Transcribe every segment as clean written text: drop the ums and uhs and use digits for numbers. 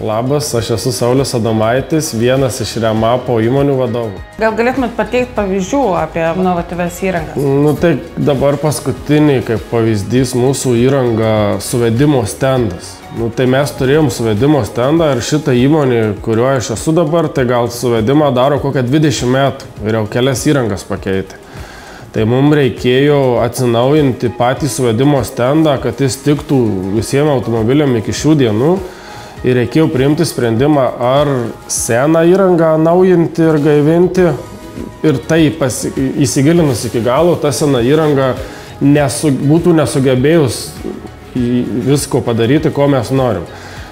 Labas, aš esu Saulius Adomaitis, vienas iš Remapo įmonių vadovų. Gal galėtumėt pateikti pavyzdžių apie inovatyvias įrangas? Tai dabar paskutiniai, kaip pavyzdys, mūsų įranga suvedimo stendas. Tai mes turėjom suvedimo stendą ir šitą įmonį, kurioje aš esu dabar, tai gal suvedimą daro kokią 20 metų ir jau kelias įrangas pakeitė. Tai mums reikėjo atsinaujinti patį suvedimo stendą, kad jis tiktų visiems automobiliam iki šių dienų. Ir reikėjo priimti sprendimą, ar seną įrangą naujinti ir gaivinti. Ir tai įsigilinus iki galo, ta sena įranga būtų nesugebėjus visko padaryti, ko mes norim.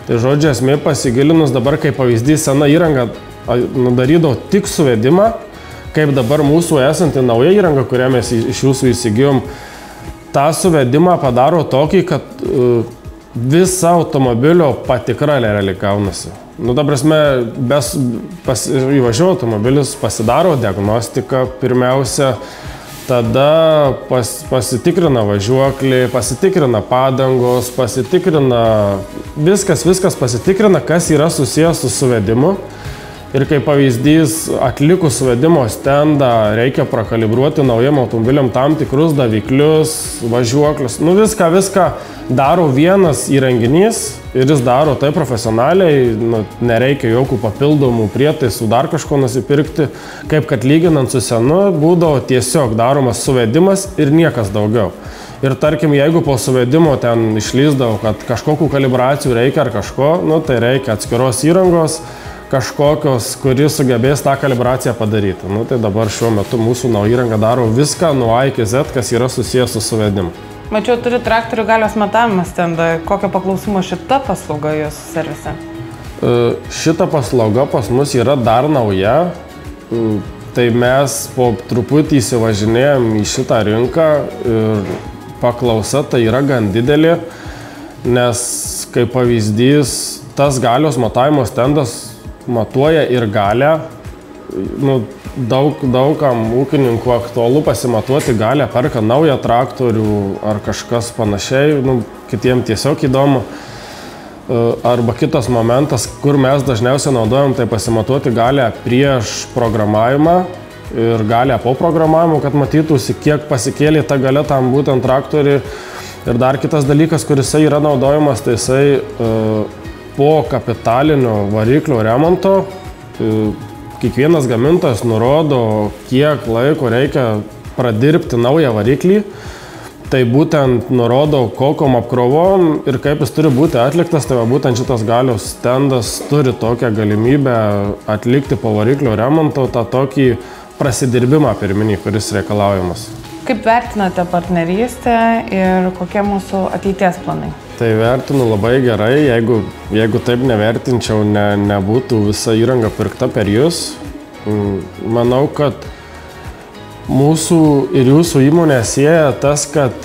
Tai žodžiu, esmė pasigilinus dabar, kaip pavyzdys, sena įranga darydavo tik suvedimą, kaip dabar mūsų esanti nauja įranga, kurią mes iš jūsų įsigijom, tą suvedimą padaro tokį, kad visa automobilio patikra realiai gaunasi. Ta prasme, įvažiuoja automobilis, pasidaro diagnostiką pirmiausia, tada pasitikrina važiuoklį, pasitikrina padangos, pasitikrina viskas pasitikrina, kas yra susijęs su suvedimu. Ir kaip pavyzdys, atlikus suvedimo stendą reikia prakalibruoti naujam automobiliam tam tikrus daviklius, važiuoklius. Viską daro vienas įrenginys ir jis daro tai profesionaliai, nereikia jokių papildomų prietaisų, dar kažko nusipirkti. Kaip kad lyginant su senu, būdavo tiesiog daromas suvedimas ir niekas daugiau. Ir tarkim, jeigu po suvedimo ten išlįsdavo, kad kažkokių kalibracijų reikia ar kažko, tai reikia atskiros įrangos, kažkokios, kuris sugebės tą kalibraciją padaryti. Tai dabar šiuo metu mūsų nauja įranga daro viską nuo A iki Z, kas yra susijęs su suvedimu. Mačiau, turi traktorių galios matavimo stendą. Kokio paklausumo šita paslauga jūsų servise? Šita paslauga pas mus yra dar nauja. Tai mes po truputį įsivažinėjom į šitą rinką ir paklausa tai yra gan didelė, nes kaip pavyzdys, tas galios matavimo stendas matuoja ir galę. Daugam ūkininkų aktualu pasimatuoti galę, perka naują traktorių ar kažkas panašiai, kitiem tiesiog įdomu. Arba kitas momentas, kur mes dažniausiai naudojam, tai pasimatuoti galę prieš programavimą ir galę po programavimo, kad matytųsi, kiek pasikėlė ta galia tam būtent traktoriui. Ir dar kitas dalykas, kuris yra naudojamas, tai jisai po kapitalinio variklio remonto kiekvienas gamintojas nurodo, kiek laiko reikia pradirbti naują variklį. Tai būtent nurodo, kokiom apkrovom ir kaip jis turi būti atliktas. Tai būtent šitas galios stendas turi tokią galimybę atlikti po variklio remonto tą tokį prasidirbimą pirminį, kuris reikalaujamas. Kaip vertinate partnerystę ir kokie mūsų ateities planai? Tai vertinu labai gerai, jeigu taip nevertinčiau, nebūtų visa įranga pirkta per jūs. Manau, kad mūsų ir jūsų įmonę sieja tas, kad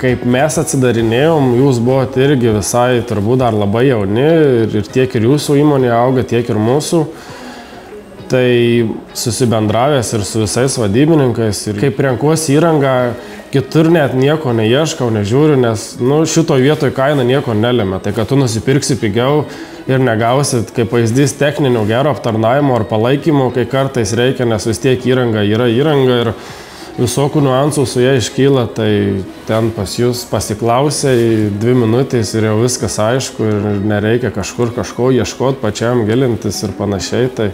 kaip mes atsidarinėjom, jūs buvote irgi visai turbūt dar labai jauni ir tiek ir jūsų įmonė auga, tiek ir mūsų. Tai susibendravęs ir su visais vadybininkais ir kaip renkuosi įrangą, kitur net nieko neieškau, nežiūriu, nes šitoj vietoj kaina nieko nelemia. Tai kad tu nusipirksi pigiau ir negausit, kaip pavyzdys, techninio gero aptarnavimo ar palaikymo, kai kartais reikia, nes vis tiek įranga yra įranga ir visokių niuansų su ją iškyla, tai ten pas jūs pasiklausai 2 minutės ir jau viskas aišku ir nereikia kažko ieškoti, pačiam gilintis ir panašiai. Tai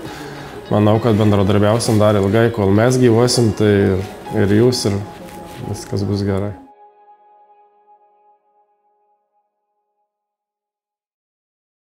manau, kad bendradarbiausim dar ilgai, kol mes gyvuosim, tai ir jūs, ir viskas bus gerai.